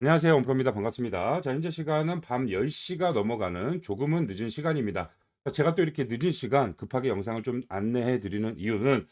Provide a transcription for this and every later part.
안녕하세요. 원프로입니다. 반갑습니다. 자, 현재 시간은 밤 10시가 넘어가는 조금은 늦은 시간입니다. 제가 또 이렇게 늦은 시간 급하게 영상을 좀 안내해 드리는 이유는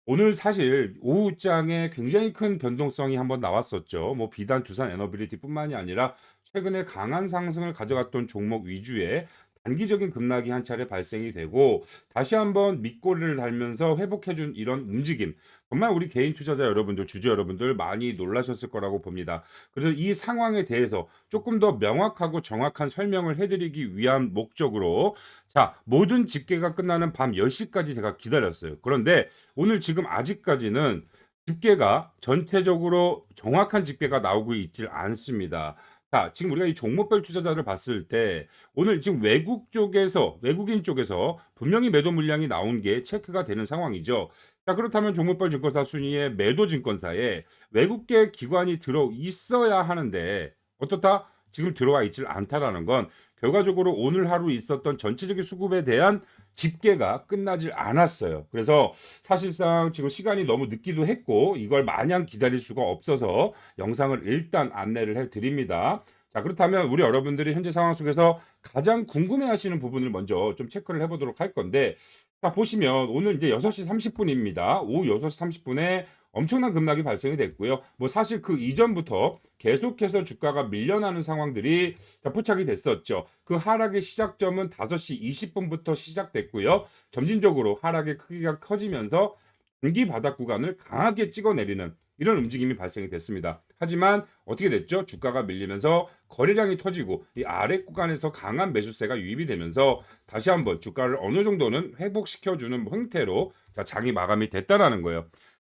오늘 사실 오후장에 굉장히 큰 변동성이 한번 나왔었죠. 뭐 비단, 두산 에너빌리티뿐만이 아니라 최근에 강한 상승을 가져갔던 종목 위주의 단기적인 급락이 한 차례 발생이 되고 다시 한번 밑꼬리를 달면서 회복해 준 이런 움직임. 정말 우리 개인 투자자 여러분들, 주주 여러분들 많이 놀라셨을 거라고 봅니다. 그래서 이 상황에 대해서 조금 더 명확하고 정확한 설명을 해 드리기 위한 목적으로 자, 모든 집계가 끝나는 밤 10시까지 제가 기다렸어요. 그런데 오늘 지금 아직까지는 집계가 전체적으로 정확한 집계가 나오고 있질 않습니다. 자, 지금 우리가 이 종목별 투자자를 봤을 때 오늘 지금 외국인 쪽에서 분명히 매도 물량이 나온 게 체크가 되는 상황이죠. 자, 그렇다면 종목별 증권사 순위에 매도 증권사에 외국계 기관이 들어 있어야 하는데 어떻다? 지금 들어와 있질 않다라는 건 결과적으로 오늘 하루 있었던 전체적인 수급에 대한 집계가 끝나질 않았어요. 그래서 사실상 지금 시간이 너무 늦기도 했고 이걸 마냥 기다릴 수가 없어서 영상을 일단 안내를 해 드립니다. 자, 그렇다면 우리 여러분들이 현재 상황 속에서 가장 궁금해 하시는 부분을 먼저 좀 체크를 해 보도록 할 건데 자, 보시면 오늘 이제 6시 30분입니다. 오후 6시 30분에 엄청난 급락이 발생이 됐고요. 뭐 사실 그 이전부터 계속해서 주가가 밀려나는 상황들이 자, 포착이 됐었죠. 그 하락의 시작점은 5시 20분부터 시작됐고요. 점진적으로 하락의 크기가 커지면서 단기 바닥 구간을 강하게 찍어내리는 이런 움직임이 발생이 됐습니다. 하지만 어떻게 됐죠? 주가가 밀리면서 거래량이 터지고 이 아래 구간에서 강한 매수세가 유입이 되면서 다시 한번 주가를 어느 정도는 회복시켜주는 형태로 자, 장이 마감이 됐다라는 거예요.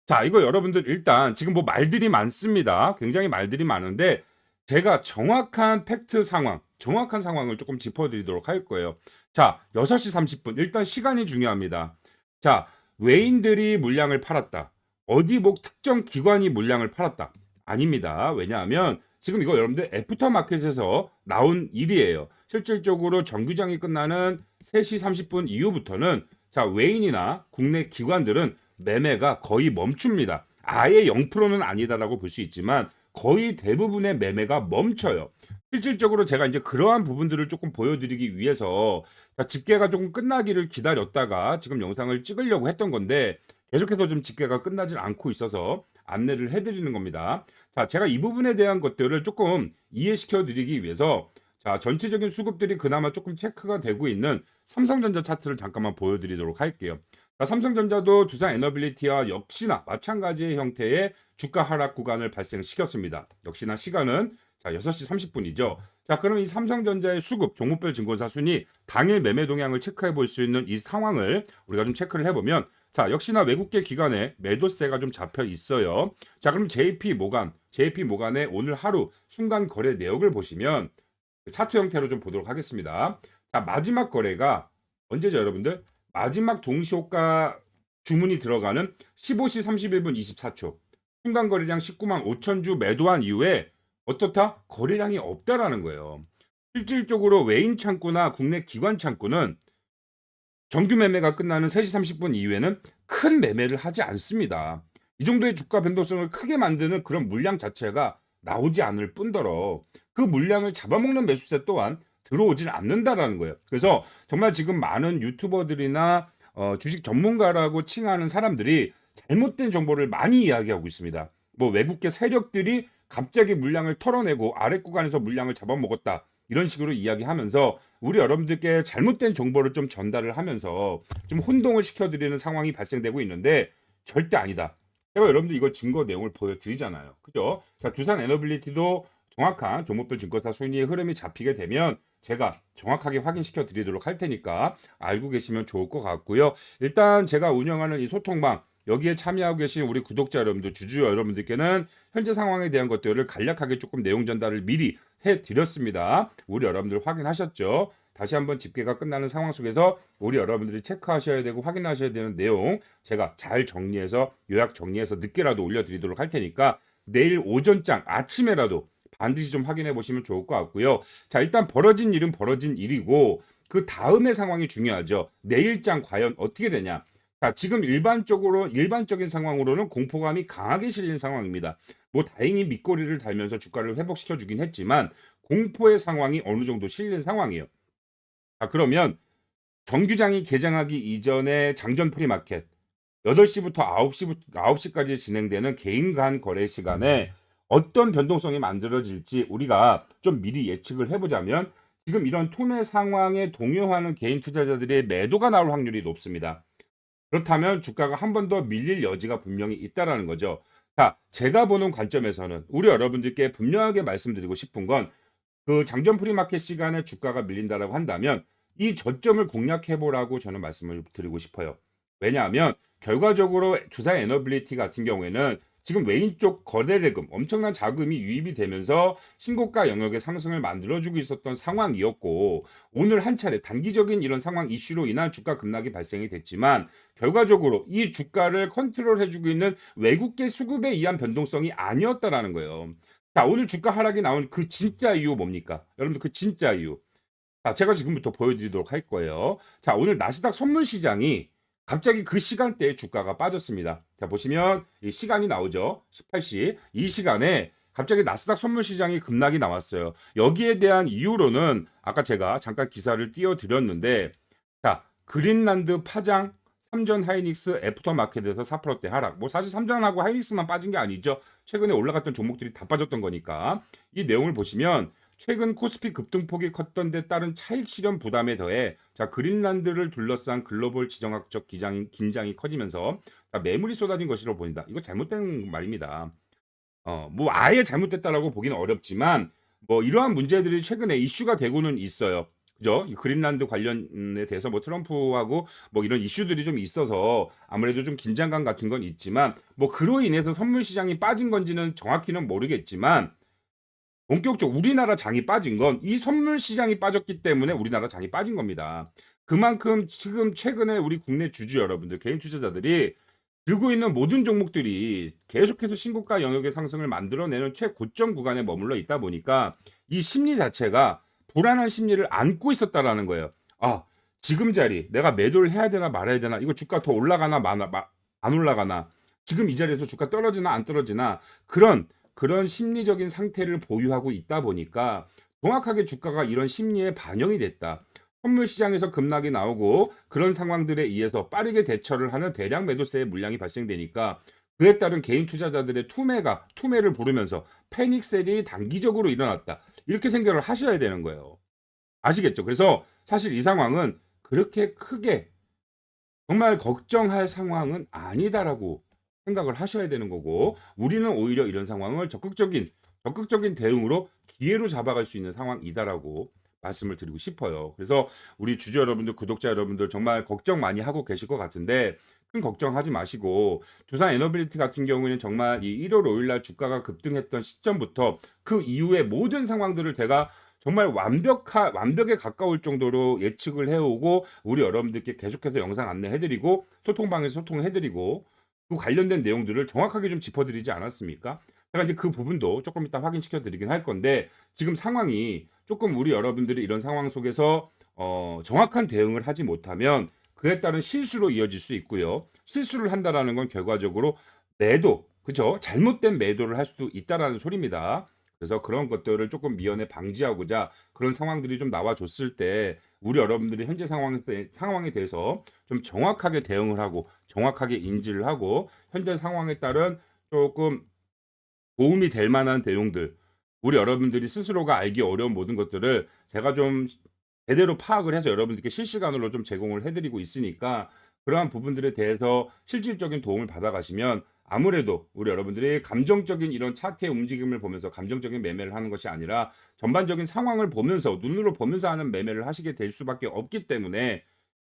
자, 이거 여러분들 일단 지금 뭐 말들이 많습니다. 굉장히 말들이 많은데 제가 정확한 팩트 상황, 정확한 상황을 조금 짚어드리도록 할 거예요. 자, 6시 30분. 일단 시간이 중요합니다. 자, 외인들이 물량을 팔았다. 어디 뭐 특정 기관이 물량을 팔았다. 아닙니다. 왜냐하면 지금 이거 여러분들 애프터마켓에서 나온 일이에요. 실질적으로 정규장이 끝나는 3시 30분 이후부터는 자, 외인이나 국내 기관들은 매매가 거의 멈춥니다. 아예 0%는 아니다라고 볼 수 있지만 거의 대부분의 매매가 멈춰요. 실질적으로 제가 이제 그러한 부분들을 조금 보여드리기 위해서 집계가 조금 끝나기를 기다렸다가 지금 영상을 찍으려고 했던 건데 계속해서 좀 집계가 끝나질 않고 있어서 안내를 해드리는 겁니다. 자, 제가 이 부분에 대한 것들을 조금 이해시켜 드리기 위해서 자, 전체적인 수급들이 그나마 조금 체크가 되고 있는 삼성전자 차트를 잠깐만 보여드리도록 할게요. 자, 삼성전자도 두산 에너빌리티와 역시나 마찬가지의 형태의 주가 하락 구간을 발생시켰습니다. 역시나 시간은 자, 6시 30분이죠. 자, 그럼 이 삼성전자의 수급, 종목별 증권사 순위, 당일 매매 동향을 체크해 볼 수 있는 이 상황을 우리가 좀 체크를 해보면 자, 역시나 외국계 기관에 매도세가 좀 잡혀 있어요. 자, 그럼 JP 모간의 오늘 하루 순간 거래 내역을 보시면 차트 형태로 좀 보도록 하겠습니다. 자, 마지막 거래가 언제죠, 여러분들? 마지막 동시호가 주문이 들어가는 15시 31분 24초. 순간 거래량 19만 5천 주 매도한 이후에 어떻다? 거래량이 없다라는 거예요. 실질적으로 외인 창구나 국내 기관 창구는 정규 매매가 끝나는 3시 30분 이후에는 큰 매매를 하지 않습니다. 이 정도의 주가 변동성을 크게 만드는 그런 물량 자체가 나오지 않을 뿐더러 그 물량을 잡아먹는 매수세 또한 들어오질 않는다라는 거예요. 그래서 정말 지금 많은 유튜버들이나 주식 전문가라고 칭하는 사람들이 잘못된 정보를 많이 이야기하고 있습니다. 뭐 외국계 세력들이 갑자기 물량을 털어내고 아래 구간에서 물량을 잡아먹었다. 이런 식으로 이야기하면서 우리 여러분들께 잘못된 정보를 좀 전달을 하면서 좀 혼동을 시켜드리는 상황이 발생되고 있는데 절대 아니다. 제가 여러분들 이거 증거 내용을 보여드리잖아요. 그죠? 자, 두산 에너빌리티도 정확한 종목별 증권사 순위의 흐름이 잡히게 되면 제가 정확하게 확인시켜 드리도록 할 테니까 알고 계시면 좋을 것 같고요. 일단 제가 운영하는 이 소통방 여기에 참여하고 계신 우리 구독자 여러분들, 주주 여러분들께는 현재 상황에 대한 것들을 간략하게 조금 내용 전달을 미리 해드렸습니다. 우리 여러분들 확인하셨죠? 다시 한번 집계가 끝나는 상황 속에서 우리 여러분들이 체크하셔야 되고 확인하셔야 되는 내용 제가 잘 정리해서 요약 정리해서 늦게라도 올려드리도록 할 테니까 내일 오전장 아침에라도 반드시 좀 확인해 보시면 좋을 것 같고요. 자, 일단 벌어진 일은 벌어진 일이고 그 다음의 상황이 중요하죠. 내일장 과연 어떻게 되냐? 자, 지금 일반적인 상황으로는 공포감이 강하게 실린 상황입니다. 뭐 다행히 밑거리를 달면서 주가를 회복시켜 주긴 했지만 공포의 상황이 어느 정도 실린 상황이에요. 자, 그러면 정규장이 개장하기 이전에 장전 프리마켓 8시부터 9시까지 진행되는 개인 간 거래 시간에 어떤 변동성이 만들어질지 우리가 좀 미리 예측을 해보자면 지금 이런 투매 상황에 동요하는 개인 투자자들의 매도가 나올 확률이 높습니다. 그렇다면 주가가 한 번 더 밀릴 여지가 분명히 있다라는 거죠. 자, 제가 보는 관점에서는 우리 여러분들께 분명하게 말씀드리고 싶은 건 그 장전 프리마켓 시간에 주가가 밀린다라고 한다면 이 저점을 공략해 보라고 저는 말씀을 드리고 싶어요. 왜냐하면 결과적으로 두산 에너빌리티 같은 경우에는 지금 외인 쪽 거래 대금 엄청난 자금이 유입이 되면서 신고가 영역의 상승을 만들어주고 있었던 상황이었고 오늘 한 차례 단기적인 이런 상황 이슈로 인한 주가 급락이 발생이 됐지만 결과적으로 이 주가를 컨트롤해주고 있는 외국계 수급에 의한 변동성이 아니었다라는 거예요. 자, 오늘 주가 하락이 나온 그 진짜 이유 뭡니까? 여러분들 그 진짜 이유. 자, 제가 지금부터 보여드리도록 할 거예요. 자, 오늘 나스닥 선물 시장이 갑자기 그 시간대에 주가가 빠졌습니다. 자, 보시면 이 시간이 나오죠. 18시. 이 시간에 갑자기 나스닥 선물 시장이 급락이 나왔어요. 여기에 대한 이유로는 아까 제가 잠깐 기사를 띄워드렸는데, 자, 그린란드 파장, 삼전 하이닉스 애프터마켓에서 4%대 하락. 뭐 사실 삼전하고 하이닉스만 빠진 게 아니죠. 최근에 올라갔던 종목들이 다 빠졌던 거니까. 이 내용을 보시면 최근 코스피 급등폭이 컸던 데 따른 차익 실현 부담에 더해 자, 그린란드를 둘러싼 글로벌 지정학적 긴장이 커지면서 자, 매물이 쏟아진 것으로 보인다. 이거 잘못된 말입니다. 뭐 아예 잘못됐다라고 보기는 어렵지만 뭐 이러한 문제들이 최근에 이슈가 되고는 있어요. 그죠? 이 그린란드 관련에 대해서 뭐 트럼프하고 뭐 이런 이슈들이 좀 있어서 아무래도 좀 긴장감 같은 건 있지만 뭐 그로 인해서 선물 시장이 빠진 건지는 정확히는 모르겠지만 본격적으로 우리나라 장이 빠진 건 이 선물 시장이 빠졌기 때문에 우리나라 장이 빠진 겁니다. 그만큼 지금 최근에 우리 국내 주주 여러분들, 개인 투자자들이 들고 있는 모든 종목들이 계속해서 신고가 영역의 상승을 만들어내는 최고점 구간에 머물러 있다 보니까 이 심리 자체가 불안한 심리를 안고 있었다라는 거예요. 아, 지금 자리 내가 매도를 해야 되나 말아야 되나? 이거 주가 더 올라가나 안 올라가나? 지금 이 자리에서 주가 떨어지나 안 떨어지나? 그런 심리적인 상태를 보유하고 있다 보니까 정확하게 주가가 이런 심리에 반영이 됐다. 선물 시장에서 급락이 나오고 그런 상황들에 의해서 빠르게 대처를 하는 대량 매도세의 물량이 발생되니까 그에 따른 개인 투자자들의 투매를 부르면서 패닉셀이 단기적으로 일어났다. 이렇게 생각을 하셔야 되는 거예요. 아시겠죠? 그래서 사실 이 상황은 그렇게 크게 정말 걱정할 상황은 아니다라고 생각을 하셔야 되는 거고 우리는 오히려 이런 상황을 적극적인 대응으로 기회로 잡아갈 수 있는 상황이다라고 말씀을 드리고 싶어요. 그래서 우리 주주 여러분들, 구독자 여러분들 정말 걱정 많이 하고 계실 것 같은데 큰 걱정하지 마시고 두산 에너빌리티 같은 경우에는 정말 이 1월 5일 날 주가가 급등했던 시점부터 그 이후의 모든 상황들을 제가 정말 완벽에 가까울 정도로 예측을 해오고 우리 여러분들께 계속해서 영상 안내해드리고 소통방에서 소통해드리고 그 관련된 내용들을 정확하게 좀 짚어드리지 않았습니까? 제가 이제 그 부분도 조금 이따 확인시켜 드리긴 할 건데 지금 상황이 조금 우리 여러분들이 이런 상황 속에서 정확한 대응을 하지 못하면 그에 따른 실수로 이어질 수 있고요. 실수를 한다라는 건 결과적으로 그죠? 잘못된 매도를 할 수도 있다라는 소리입니다. 그래서 그런 것들을 조금 미연에 방지하고자 그런 상황들이 좀 나와줬을 때 우리 여러분들이 현재 상황에 대해서 좀 정확하게 대응을 하고 정확하게 인지를 하고 현재 상황에 따른 조금 도움이 될 만한 내용들 우리 여러분들이 스스로가 알기 어려운 모든 것들을 제가 좀 제대로 파악을 해서 여러분들께 실시간으로 좀 제공을 해드리고 있으니까 그러한 부분들에 대해서 실질적인 도움을 받아가시면 아무래도 우리 여러분들이 감정적인 이런 차트의 움직임을 보면서 감정적인 매매를 하는 것이 아니라 전반적인 상황을 보면서 눈으로 보면서 하는 매매를 하시게 될 수밖에 없기 때문에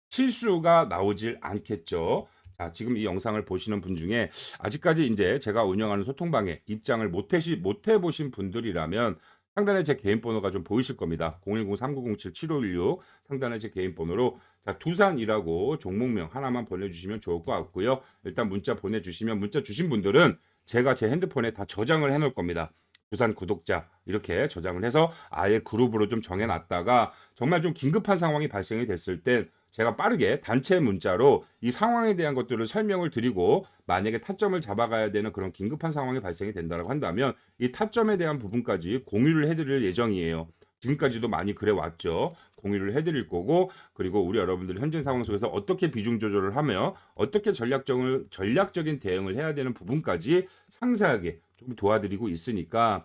실수가 나오질 않겠죠. 자, 지금 이 영상을 보시는 분 중에 아직까지 이제 제가 운영하는 소통방에 입장을 못 해보신 분들이라면 상단에 제 개인 번호가 좀 보이실 겁니다. 010-3907-7516 상단에 제 개인 번호로 자, 두산이라고 종목명 하나만 보내주시면 좋을 것 같고요. 일단 문자 보내주시면 문자 주신 분들은 제가 제 핸드폰에 다 저장을 해놓을 겁니다. 두산 구독자 이렇게 저장을 해서 아예 그룹으로 좀 정해놨다가 정말 좀 긴급한 상황이 발생이 됐을 때 제가 빠르게 단체 문자로 이 상황에 대한 것들을 설명을 드리고 만약에 타점을 잡아가야 되는 그런 긴급한 상황이 발생이 된다라고 한다면 이 타점에 대한 부분까지 공유를 해 드릴 예정이에요. 지금까지도 많이 그래 왔죠. 공유를 해 드릴 거고 그리고 우리 여러분들이 현재 상황 속에서 어떻게 비중 조절을 하며 어떻게 전략적인 대응을 해야 되는 부분까지 상세하게 좀 도와드리고 있으니까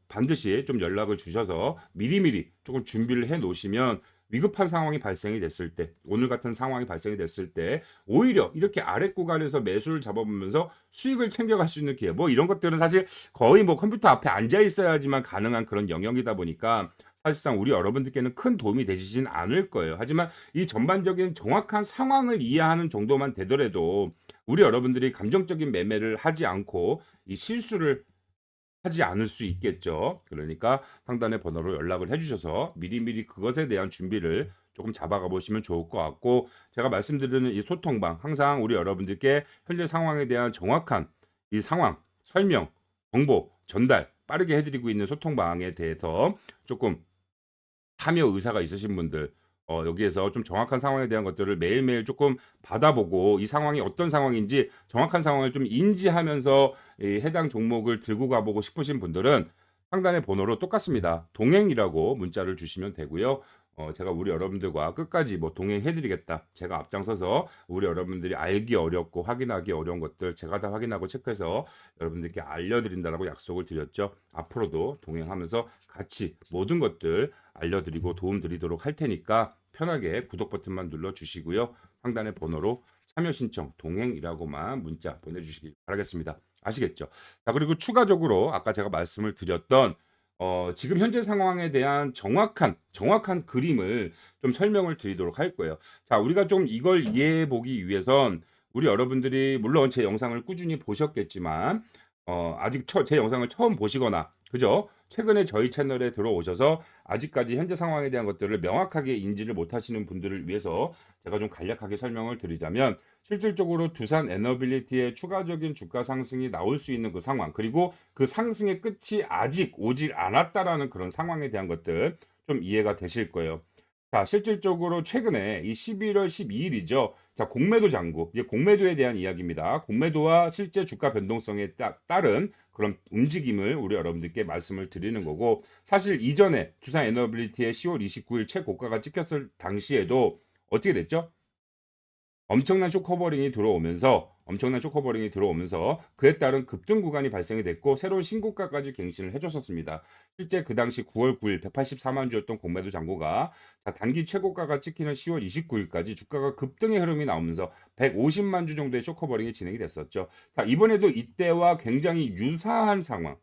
반드시 좀 연락을 주셔서 미리미리 조금 준비를 해 놓으시면 위급한 상황이 발생이 됐을 때, 오늘 같은 상황이 발생이 됐을 때, 오히려 이렇게 아래 구간에서 매수를 잡아보면서 수익을 챙겨갈 수 있는 기회, 뭐 이런 것들은 사실 거의 뭐 컴퓨터 앞에 앉아 있어야지만 가능한 그런 영역이다 보니까 사실상 우리 여러분들께는 큰 도움이 되시진 않을 거예요. 하지만 이 전반적인 정확한 상황을 이해하는 정도만 되더라도 우리 여러분들이 감정적인 매매를 하지 않고 이 실수를 하지 않을 수 있겠죠. 그러니까 상단의 번호로 연락을 해 주셔서 미리미리 그것에 대한 준비를 조금 잡아가 보시면 좋을 것 같고 제가 말씀드리는 이 소통방 항상 우리 여러분들께 현재 상황에 대한 정확한 이 상황, 설명, 정보 전달 빠르게 해 드리고 있는 소통방에 대해서 조금 참여 의사가 있으신 분들 여기에서 좀 정확한 상황에 대한 것들을 매일매일 조금 받아보고 이 상황이 어떤 상황인지 정확한 상황을 좀 인지하면서 이 해당 종목을 들고 가보고 싶으신 분들은 상단의 번호로 똑같습니다. 동행이라고 문자를 주시면 되고요. 제가 우리 여러분들과 끝까지 뭐 동행해 드리겠다. 제가 앞장서서 우리 여러분들이 알기 어렵고 확인하기 어려운 것들 제가 다 확인하고 체크해서 여러분들께 알려드린다라고 약속을 드렸죠. 앞으로도 동행하면서 같이 모든 것들 알려드리고 도움드리도록 할 테니까 편하게 구독 버튼만 눌러주시고요. 상단의 번호로 참여 신청 동행이라고만 문자 보내주시기 바라겠습니다. 아시겠죠? 자, 그리고 추가적으로 아까 제가 말씀을 드렸던 지금 현재 상황에 대한 정확한 그림을 좀 설명을 드리도록 할 거예요. 자, 우리가 좀 이걸 이해해 보기 위해선 우리 여러분들이 물론 제 영상을 꾸준히 보셨겠지만 아직 제 영상을 처음 보시거나 그죠? 최근에 저희 채널에 들어오셔서 아직까지 현재 상황에 대한 것들을 명확하게 인지를 못하시는 분들을 위해서 제가 좀 간략하게 설명을 드리자면 실질적으로 두산 에너빌리티의 추가적인 주가 상승이 나올 수 있는 그 상황 그리고 그 상승의 끝이 아직 오질 않았다라는 그런 상황에 대한 것들 좀 이해가 되실 거예요. 자, 실질적으로 최근에 이 11월 12일이죠. 자, 공매도 잔고, 이제 공매도에 대한 이야기입니다. 공매도와 실제 주가 변동성에 따른 그런 움직임을 우리 여러분들께 말씀을 드리는 거고, 사실 이전에 두산 에너빌리티의 10월 29일 최고가가 찍혔을 당시에도 어떻게 됐죠? 엄청난 쇼커버링이 들어오면서 그에 따른 급등 구간이 발생이 됐고 새로운 신고가까지 갱신을 해줬었습니다. 실제 그 당시 9월 9일 184만 주였던 공매도 잔고가 단기 최고가가 찍히는 10월 29일까지 주가가 급등의 흐름이 나오면서 150만 주 정도의 쇼커버링이 진행이 됐었죠. 자, 이번에도 이때와 굉장히 유사한 상황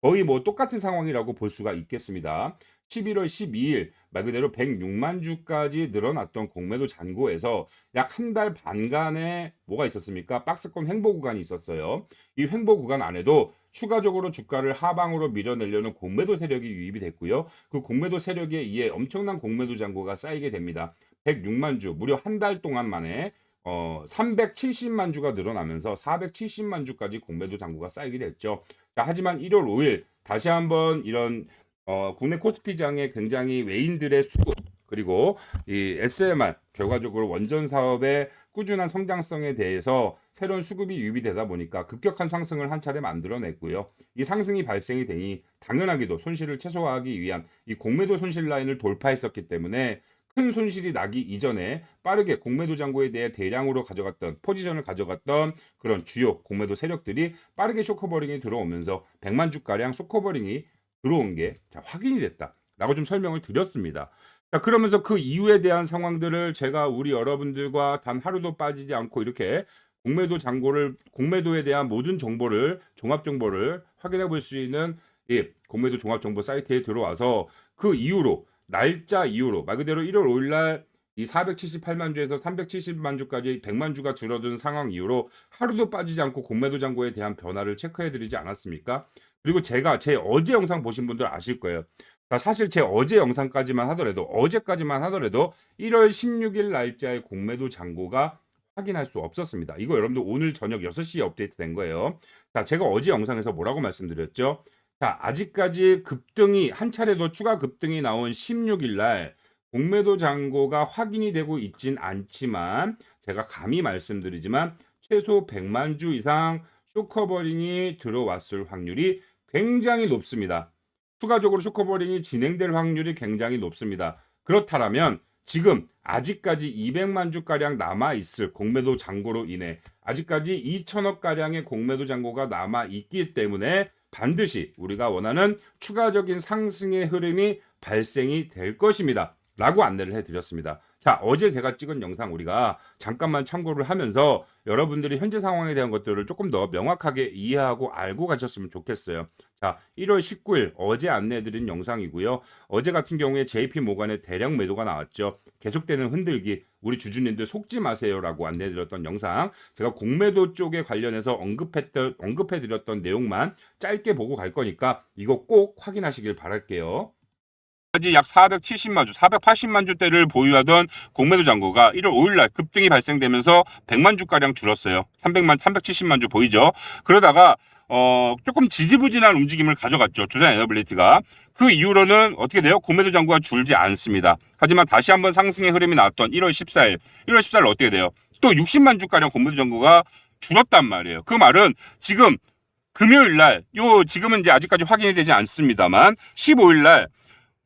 거의 뭐 똑같은 상황이라고 볼 수가 있겠습니다. 11월 12일 말 그대로 106만 주까지 늘어났던 공매도 잔고에서 약 한 달 반간의 뭐가 있었습니까? 박스권 횡보 구간이 있었어요. 이 횡보 구간 안에도 추가적으로 주가를 하방으로 밀어내려는 공매도 세력이 유입이 됐고요. 그 공매도 세력에 의해 엄청난 공매도 잔고가 쌓이게 됩니다. 106만 주, 무려 한 달 동안 만에 370만 주가 늘어나면서 470만 주까지 공매도 잔고가 쌓이게 됐죠. 자, 하지만 1월 5일 다시 한번 이런 국내 코스피장의 굉장히 외인들의 수급 그리고 이 SMR 결과적으로 원전 사업의 꾸준한 성장성에 대해서 새로운 수급이 유입이 되다 보니까 급격한 상승을 한 차례 만들어냈고요. 이 상승이 발생이 되니 당연하게도 손실을 최소화하기 위한 이 공매도 손실 라인을 돌파했었기 때문에 큰 손실이 나기 이전에 빠르게 공매도 잔고에 대해 대량으로 가져갔던 포지션을 가져갔던 그런 주요 공매도 세력들이 빠르게 쇼커버링이 들어오면서 100만 주가량 쇼커버링이 들어온 게 확인이 됐다라고 좀 설명을 드렸습니다. 자, 그러면서 그 이후에 대한 상황들을 제가 우리 여러분들과 단 하루도 빠지지 않고 이렇게 공매도에 대한 모든 정보를 종합 정보를 확인해 볼 수 있는 이 공매도 종합 정보 사이트에 들어와서 그 이후로 날짜 이후로 말 그대로 1월 5일 날이 478만 주에서 370만 주까지 100만 주가 줄어든 상황 이후로 하루도 빠지지 않고 공매도 잔고에 대한 변화를 체크해 드리지 않았습니까? 그리고 제가 제 어제 영상 보신 분들 아실 거예요. 그러니까 사실 제 어제까지만 하더라도 1월 16일 날짜의 공매도 잔고가 확인할 수 없었습니다. 이거 여러분들 오늘 저녁 6시에 업데이트 된 거예요. 자, 제가 어제 영상에서 뭐라고 말씀드렸죠? 자, 아직까지 급등이 한 차례도 추가 급등이 나온 16일 날 공매도 잔고가 확인이 되고 있진 않지만 제가 감히 말씀드리지만 최소 100만 주 이상 쇼커버링이 들어왔을 확률이 굉장히 높습니다. 추가적으로 쇼커버링이 진행될 확률이 굉장히 높습니다. 그렇다면 지금 아직까지 200만 주가량 남아있을 공매도 잔고로 인해 아직까지 2천억 가량의 공매도 잔고가 남아있기 때문에 반드시 우리가 원하는 추가적인 상승의 흐름이 발생이 될 것입니다. 라고 안내를 해드렸습니다. 자, 어제 제가 찍은 영상 우리가 잠깐만 참고를 하면서 여러분들이 현재 상황에 대한 것들을 조금 더 명확하게 이해하고 알고 가셨으면 좋겠어요. 자, 1월 19일 어제 안내해드린 영상이고요. 어제 같은 경우에 JP 모간의 대량 매도가 나왔죠. 계속되는 흔들기, 우리 주주님들 속지 마세요라고 안내해드렸던 영상, 제가 공매도 쪽에 관련해서 언급해드렸던 내용만 짧게 보고 갈 거니까 이거 꼭 확인하시길 바랄게요. 약 470만 주, 480만 주대를 보유하던 공매도 잔고가 1월 5일 날 급등이 발생되면서 100만 주가량 줄었어요. 370만 주 보이죠? 그러다가 조금 지지부진한 움직임을 가져갔죠. 두산 에너빌리티가. 그 이후로는 어떻게 돼요? 공매도 잔고가 줄지 않습니다. 하지만 다시 한번 상승의 흐름이 나왔던 1월 14일. 1월 14일 어떻게 돼요? 또 60만 주가량 공매도 잔고가 줄었단 말이에요. 그 말은 지금 금요일 날, 지금은 이제 아직까지 확인이 되지 않습니다만 15일 날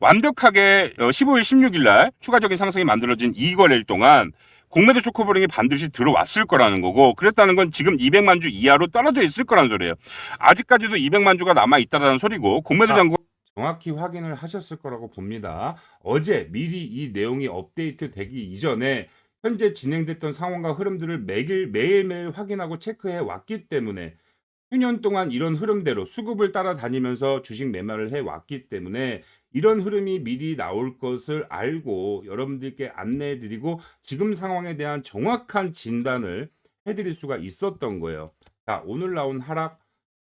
완벽하게 15일, 16일 날 추가적인 상승이 만들어진 이 거래일 동안 공매도 쇼커버링이 반드시 들어왔을 거라는 거고, 그랬다는 건 지금 200만 주 이하로 떨어져 있을 거라는 소리예요. 아직까지도 200만 주가 남아있다는 소리고, 공매도 잔고 정확히 확인을 하셨을 거라고 봅니다. 어제 미리 이 내용이 업데이트 되기 이전에 현재 진행됐던 상황과 흐름들을 매일매일 확인하고 체크해 왔기 때문에 수년 동안 이런 흐름대로 수급을 따라다니면서 주식 매매를 해왔기 때문에 이런 흐름이 미리 나올 것을 알고 여러분들께 안내해드리고 지금 상황에 대한 정확한 진단을 해드릴 수가 있었던 거예요. 자, 오늘 나온 하락,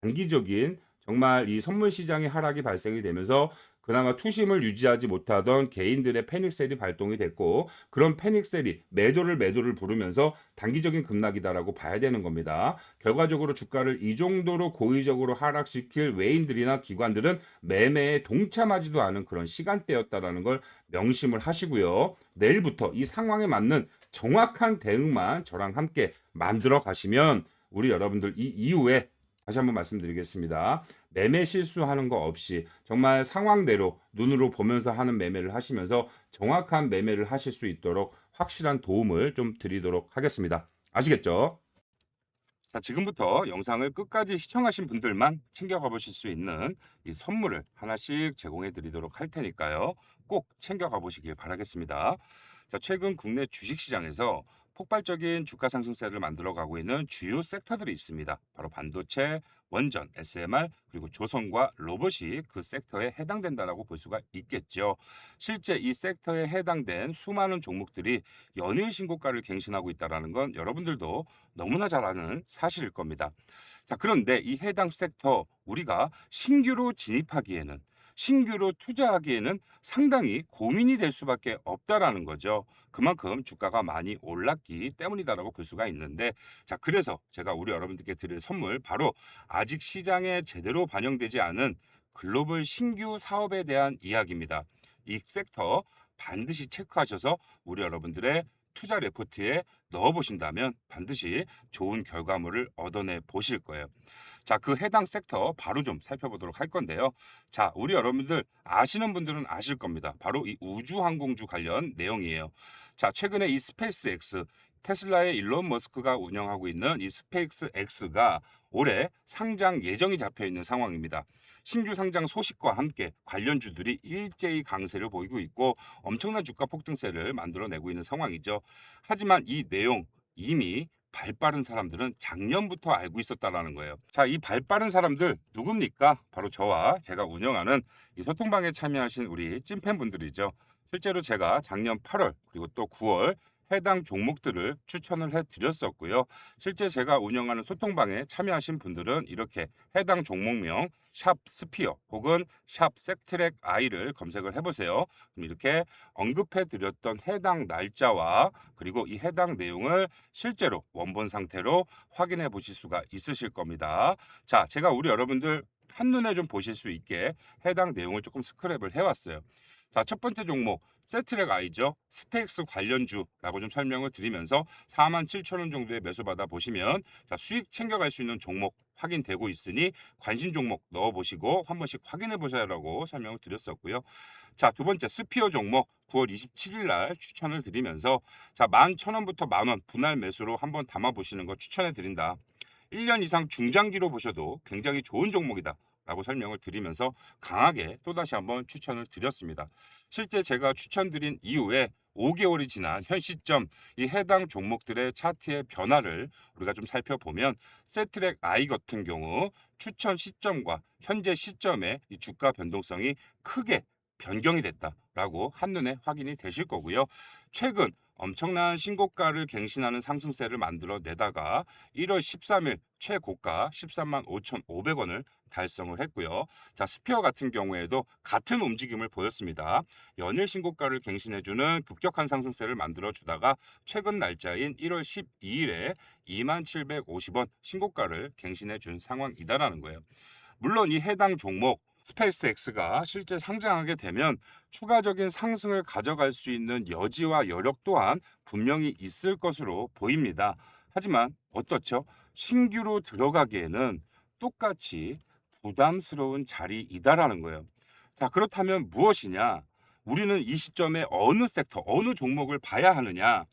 단기적인 정말 이 선물 시장의 하락이 발생이 되면서 그나마 투심을 유지하지 못하던 개인들의 패닉셀이 발동이 됐고, 그런 패닉셀이 매도를 부르면서 단기적인 급락이다라고 봐야 되는 겁니다. 결과적으로 주가를 이 정도로 고의적으로 하락시킬 외인들이나 기관들은 매매에 동참하지도 않은 그런 시간대였다라는 걸 명심을 하시고요. 내일부터 이 상황에 맞는 정확한 대응만 저랑 함께 만들어 가시면 우리 여러분들 이 이후에 다시 한번 말씀드리겠습니다. 매매 실수하는 거 없이 정말 상황대로 눈으로 보면서 하는 매매를 하시면서 정확한 매매를 하실 수 있도록 확실한 도움을 좀 드리도록 하겠습니다. 아시겠죠? 자, 지금부터 영상을 끝까지 시청하신 분들만 챙겨가 보실 수 있는 이 선물을 하나씩 제공해 드리도록 할 테니까요. 꼭 챙겨가 보시길 바라겠습니다. 자, 최근 국내 주식시장에서 폭발적인 주가 상승세를 만들어 가고 있는 주요 섹터들이 있습니다. 바로 반도체, 원전, SMR, 그리고 조선과 로봇이 그 섹터에 해당된다라고 볼 수가 있겠죠. 실제 이 섹터에 해당된 수많은 종목들이 연일 신고가를 갱신하고 있다는 건 여러분들도 너무나 잘 아는 사실일 겁니다. 자, 그런데 이 해당 섹터 우리가 신규로 진입하기에는 신규로 투자하기에는 상당히 고민이 될 수밖에 없다라는 거죠. 그만큼 주가가 많이 올랐기 때문이다라고 볼 수가 있는데, 자, 그래서 제가 우리 여러분들께 드릴 선물 바로 아직 시장에 제대로 반영되지 않은 글로벌 신규 사업에 대한 이야기입니다. 이 섹터 반드시 체크하셔서 우리 여러분들의 투자 레포트에 넣어 보신다면 반드시 좋은 결과물을 얻어내 보실 거예요. 자, 그 해당 섹터 바로 좀 살펴보도록 할 건데요. 자, 우리 여러분들 아시는 분들은 아실 겁니다. 바로 이 우주항공주 관련 내용이에요. 자, 최근에 이 스페이스 X, 테슬라의 일론 머스크가 운영하고 있는 이 스페이스 X가 올해 상장 예정이 잡혀 있는 상황입니다. 신규 상장 소식과 함께 관련주들이 일제히 강세를 보이고 있고 엄청난 주가 폭등세를 만들어내고 있는 상황이죠. 하지만 이 내용 이미 발 빠른 사람들은 작년부터 알고 있었다라는 거예요. 자, 이 발 빠른 사람들 누굽니까? 바로 저와 제가 운영하는 이 소통방에 참여하신 우리 찐팬분들이죠. 실제로 제가 작년 8월 그리고 또 9월 해당 종목들을 추천을 해드렸었고요. 실제 제가 운영하는 소통방에 참여하신 분들은 이렇게 해당 종목명 샵 스피어 혹은 샵 섹트랙 I를 검색을 해보세요. 그럼 이렇게 언급해드렸던 해당 날짜와 그리고 이 해당 내용을 실제로 원본 상태로 확인해 보실 수가 있으실 겁니다. 자, 제가 우리 여러분들 한눈에 좀 보실 수 있게 해당 내용을 조금 스크랩을 해왔어요. 자, 첫 번째 종목 세트랙 I죠. 스페이스 관련주라고 좀 설명을 드리면서 47,000원 정도의 매수 받아 보시면 자, 수익 챙겨갈 수 있는 종목 확인되고 있으니 관심 종목 넣어 보시고 한 번씩 확인해 보셔라고 설명을 드렸었고요. 자, 두 번째 스피어 종목 9월 27일 날 추천을 드리면서 자, 11,000원부터 만원 분할 매수로 한번 담아 보시는 거 추천해 드린다. 1년 이상 중장기로 보셔도 굉장히 좋은 종목이다 라고 설명을 드리면서 강하게 또다시 한번 추천을 드렸습니다. 실제 제가 추천드린 이후에 5개월이 지난 현 시점 이 해당 종목들의 차트의 변화를 우리가 좀 살펴보면 세트랙 I 같은 경우 추천 시점과 현재 시점의 이 주가 변동성이 크게 변경이 됐다라고 한눈에 확인이 되실 거고요. 최근 엄청난 신고가를 갱신하는 상승세를 만들어내다가 1월 13일 최고가 13만 5,500원을 달성을 했고요. 자, 스피어 같은 경우에도 같은 움직임을 보였습니다. 연일 신고가를 갱신해주는 급격한 상승세를 만들어주다가 최근 날짜인 1월 12일에 2750원 신고가를 갱신해준 상황이다라는 거예요. 물론 이 해당 종목 스페이스X가 실제 상장하게 되면 추가적인 상승을 가져갈 수 있는 여지와 여력 또한 분명히 있을 것으로 보입니다. 하지만 어떻죠? 신규로 들어가기에는 똑같이 부담스러운 자리이다라는 거예요. 자, 그렇다면 무엇이냐? 우리는 이 시점에 어느 섹터, 어느 종목을 봐야 하느냐?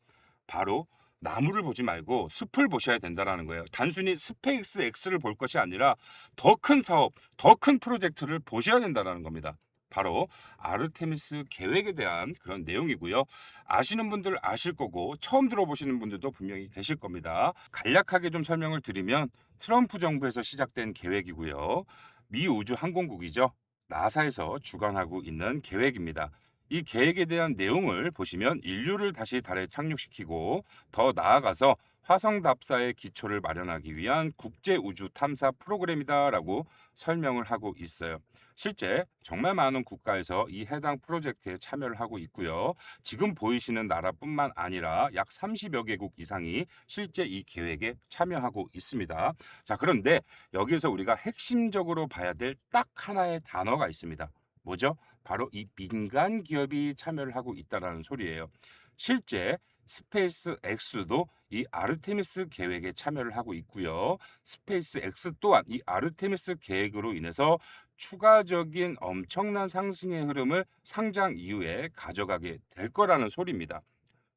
바로 나무를 보지 말고 숲을 보셔야 된다라는 거예요. 단순히 스페이스 X를 볼 것이 아니라 더 큰 사업, 더 큰 프로젝트를 보셔야 된다라는 겁니다. 바로 아르테미스 계획에 대한 그런 내용이고요. 아시는 분들 아실 거고 처음 들어보시는 분들도 분명히 계실 겁니다. 간략하게 좀 설명을 드리면 트럼프 정부에서 시작된 계획이고요. 미 우주 항공국이죠. 나사에서 주관하고 있는 계획입니다. 이 계획에 대한 내용을 보시면 인류를 다시 달에 착륙시키고 더 나아가서 화성 답사의 기초를 마련하기 위한 국제 우주 탐사 프로그램이다라고 설명을 하고 있어요. 실제 정말 많은 국가에서 이 해당 프로젝트에 참여를 하고 있고요. 지금 보이시는 나라뿐만 아니라 약 30여 개국 이상이 실제 이 계획에 참여하고 있습니다. 자, 그런데 여기서 우리가 핵심적으로 봐야 될 딱 하나의 단어가 있습니다. 뭐죠? 바로 이 민간 기업이 참여를 하고 있다라는 소리예요. 실제 스페이스 X도 이 아르테미스 계획에 참여를 하고 있고요. 스페이스 X 또한 이 아르테미스 계획으로 인해서 추가적인 엄청난 상승의 흐름을 상장 이후에 가져가게 될 거라는 소리입니다.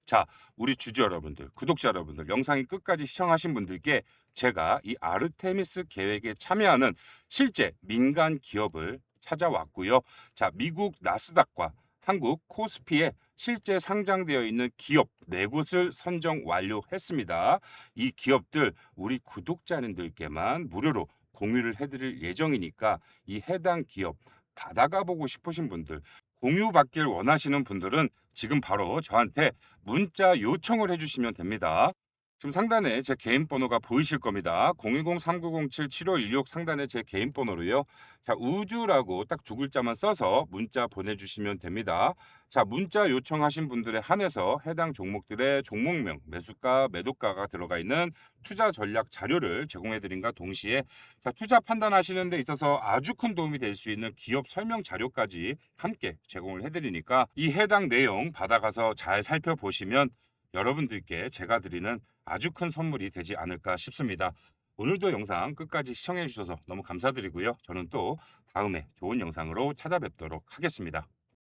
자, 우리 주주 여러분들, 구독자 여러분들, 영상이 끝까지 시청하신 분들께 제가 이 아르테미스 계획에 참여하는 실제 민간 기업을 찾아왔고요. 자, 미국 나스닥과 한국 코스피에 실제 상장되어 있는 기업 4곳을 선정 완료했습니다. 이 기업들 우리 구독자님들께만 무료로 공유를 해드릴 예정이니까 이 해당 기업 받아가 보고 싶으신 분들, 공유받길 원하시는 분들은 지금 바로 저한테 문자 요청을 해주시면 됩니다. 지금 상단에 제 개인 번호가 보이실 겁니다. 010-3907-7516 상단에 제 개인 번호로요. 자, 우주라고 딱 2글자만 써서 문자 보내주시면 됩니다. 자, 문자 요청하신 분들에 한해서 해당 종목들의 종목명, 매수가, 매도가가 들어가 있는 투자 전략 자료를 제공해드린과 동시에 자, 투자 판단하시는 데 있어서 아주 큰 도움이 될 수 있는 기업 설명 자료까지 함께 제공을 해드리니까 이 해당 내용 받아가서 잘 살펴보시면 여러분들께 제가 드리는 아주 큰 선물이 되지 않을까 싶습니다. 오늘도 영상 끝까지 시청해 주셔서 너무 감사드리고요. 저는 또 다음에 좋은 영상으로 찾아뵙도록 하겠습니다.